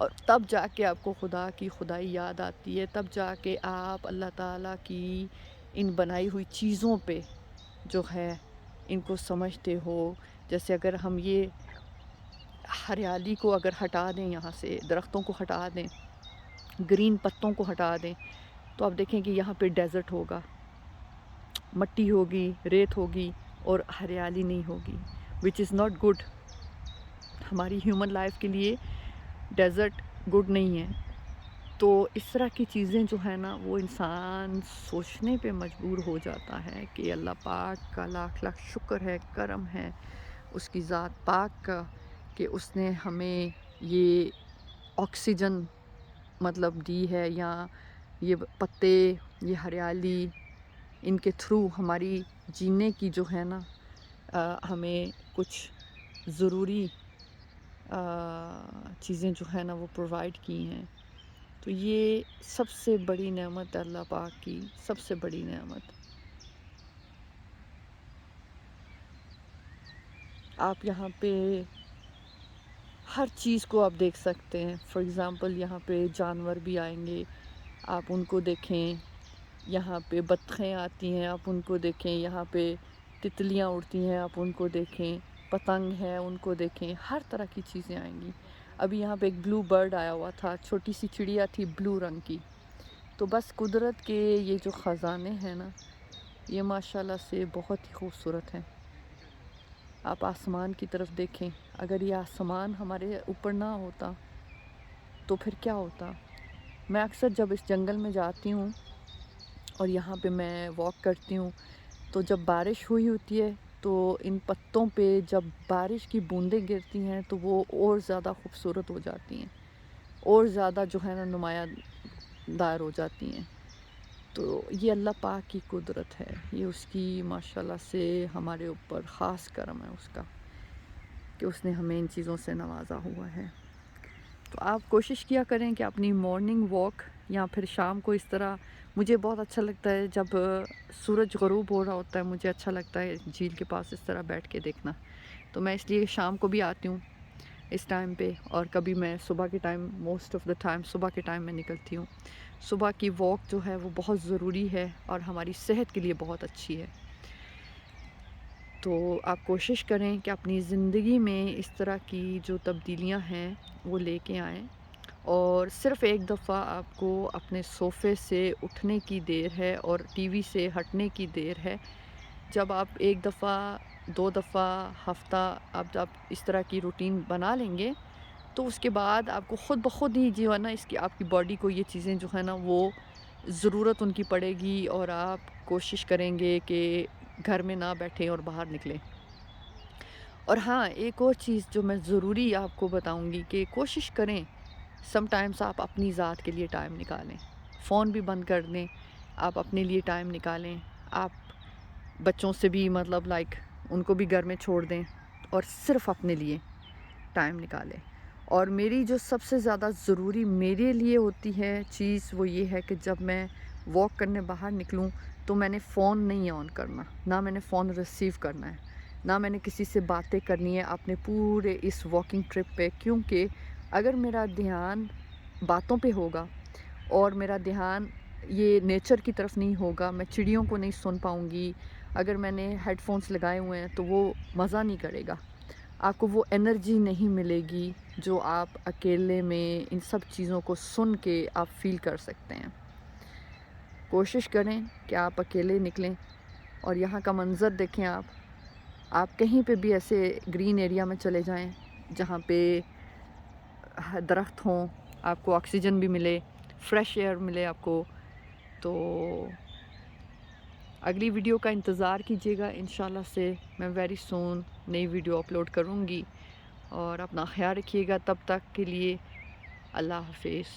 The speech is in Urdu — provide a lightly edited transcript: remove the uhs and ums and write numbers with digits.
اور تب جا کے آپ کو خدا کی خدائی یاد آتی ہے، تب جا کے آپ اللہ تعالیٰ کی ان بنائی ہوئی چیزوں پہ جو ہے ان کو سمجھتے ہو۔ جیسے اگر ہم یہ ہریالی کو اگر ہٹا دیں، یہاں سے درختوں کو ہٹا دیں، گرین پتوں کو ہٹا دیں، تو آپ دیکھیں کہ یہاں پہ ڈیزرٹ ہوگا، مٹی ہوگی، ریت ہوگی اور ہریالی نہیں ہوگی، وچ از ناٹ گڈ۔ ہماری ہیومن لائف کے لیے ڈیزرٹ گڈ نہیں ہے۔ تو اس طرح کی چیزیں جو ہے نا، وہ انسان سوچنے پہ مجبور ہو جاتا ہے کہ اللہ پاک کا لاکھ لاکھ شکر ہے، کرم ہے اس کی ذات پاک کا کہ اس نے ہمیں یہ آکسیجن مطلب دی ہے، یا یہ پتے، یہ ہریالی، ان کے تھرو ہماری جینے کی جو ہے نا ہمیں کچھ ضروری چیزیں جو ہے نا وہ پرووائڈ کی ہیں۔ تو یہ سب سے بڑی نعمت ہے اللہ پاک کی، سب سے بڑی نعمت۔ آپ یہاں پہ ہر چیز کو آپ دیکھ سکتے ہیں۔ فار ایگزامپل یہاں پہ جانور بھی آئیں گے، آپ ان کو دیکھیں، یہاں پہ بطخیں آتی ہیں، آپ ان کو دیکھیں، یہاں پہ تتلیاں اڑتی ہیں، آپ ان کو دیکھیں، پتنگ ہے ان کو دیکھیں، ہر طرح کی چیزیں آئیں گی۔ ابھی یہاں پہ ایک بلو برڈ آیا ہوا تھا، چھوٹی سی چڑیا تھی بلو رنگ کی۔ تو بس قدرت کے یہ جو خزانے ہیں نا، یہ ماشاءاللہ سے بہت ہی خوبصورت ہیں۔ آپ آسمان کی طرف دیکھیں، اگر یہ آسمان ہمارے اوپر نہ ہوتا تو پھر کیا ہوتا؟ میں اکثر جب اس جنگل میں جاتی ہوں اور یہاں پہ میں واک کرتی ہوں، تو جب بارش ہوئی ہوتی ہے تو ان پتوں پہ جب بارش کی بوندیں گرتی ہیں تو وہ اور زیادہ خوبصورت ہو جاتی ہیں، اور زیادہ جو ہے نا نمایاں دار ہو جاتی ہیں۔ تو یہ اللہ پاک کی قدرت ہے، یہ اس کی ماشاءاللہ سے ہمارے اوپر خاص کرم ہے اس کا کہ اس نے ہمیں ان چیزوں سے نوازا ہوا ہے۔ تو آپ کوشش کیا کریں کہ اپنی مارننگ واک یا پھر شام کو اس طرح، مجھے بہت اچھا لگتا ہے جب سورج غروب ہو رہا ہوتا ہے، مجھے اچھا لگتا ہے جھیل کے پاس اس طرح بیٹھ کے دیکھنا۔ تو میں اس لیے شام کو بھی آتی ہوں اس ٹائم پہ، اور کبھی میں صبح کے time, most of the time صبح کے ٹائم میں نکلتی ہوں۔ صبح کی واک جو ہے وہ بہت ضروری ہے اور ہماری صحت کے لیے بہت اچھی ہے۔ تو آپ کوشش کریں کہ اپنی زندگی میں اس طرح کی جو تبدیلیاں ہیں وہ لے کے آئیں، اور صرف ایک دفعہ آپ کو اپنے صوفے سے اٹھنے کی دیر ہے اور ٹی وی سے ہٹنے کی دیر ہے۔ جب آپ ایک دفعہ، دو دفعہ ہفتہ جب اس طرح کی روٹین بنا لیں گے، تو اس کے بعد آپ کو خود بخود ہی جو ہے نا اس کی، آپ کی باڈی کو یہ چیزیں جو ہے نا وہ ضرورت ان کی پڑے گی، اور آپ کوشش کریں گے کہ گھر میں نہ بیٹھیں اور باہر نکلیں۔ اور ہاں، ایک اور چیز جو میں ضروری آپ کو بتاؤں گی کہ کوشش کریں سم ٹائمز آپ اپنی ذات کے لیے ٹائم نکالیں، فون بھی بند کر دیں، آپ اپنے لیے ٹائم نکالیں، آپ بچوں سے بھی مطلب لائک ان کو بھی گھر میں چھوڑ دیں اور صرف اپنے لیے ٹائم نکالیں۔ اور میری جو سب سے زیادہ ضروری میرے لیے ہوتی ہے چیز، وہ یہ ہے کہ جب میں واک کرنے باہر نکلوں تو میں نے فون نہیں آن کرنا، نہ میں نے فون ریسیو کرنا ہے، نہ میں نے کسی سے باتیں کرنی ہے اپنے پورے اس واکنگ ٹرپ پہ، کیونکہ اگر میرا دھیان باتوں پہ ہوگا اور میرا دھیان یہ نیچر کی طرف نہیں ہوگا، میں چڑیوں کو نہیں سن پاؤں گی۔ اگر میں نے ہیڈ فونس لگائے ہوئے ہیں تو وہ مزہ نہیں کرے گا، آپ کو وہ انرجی نہیں ملے گی جو آپ اکیلے میں ان سب چیزوں کو سن کے آپ فیل کر سکتے ہیں۔ کوشش کریں کہ آپ اکیلے نکلیں اور یہاں کا منظر دیکھیں۔ آپ کہیں پہ بھی ایسے گرین ایریا میں چلے جائیں جہاں پہ درخت ہوں، آپ کو آکسیجن بھی ملے، فریش ایئر ملے آپ کو۔ تو اگلی ویڈیو کا انتظار کیجیے گا، انشاءاللہ سے میں ویری سون نئی ویڈیو اپلوڈ کروں گی، اور اپنا خیال رکھیے گا۔ تب تک کے لیے اللہ حافظ۔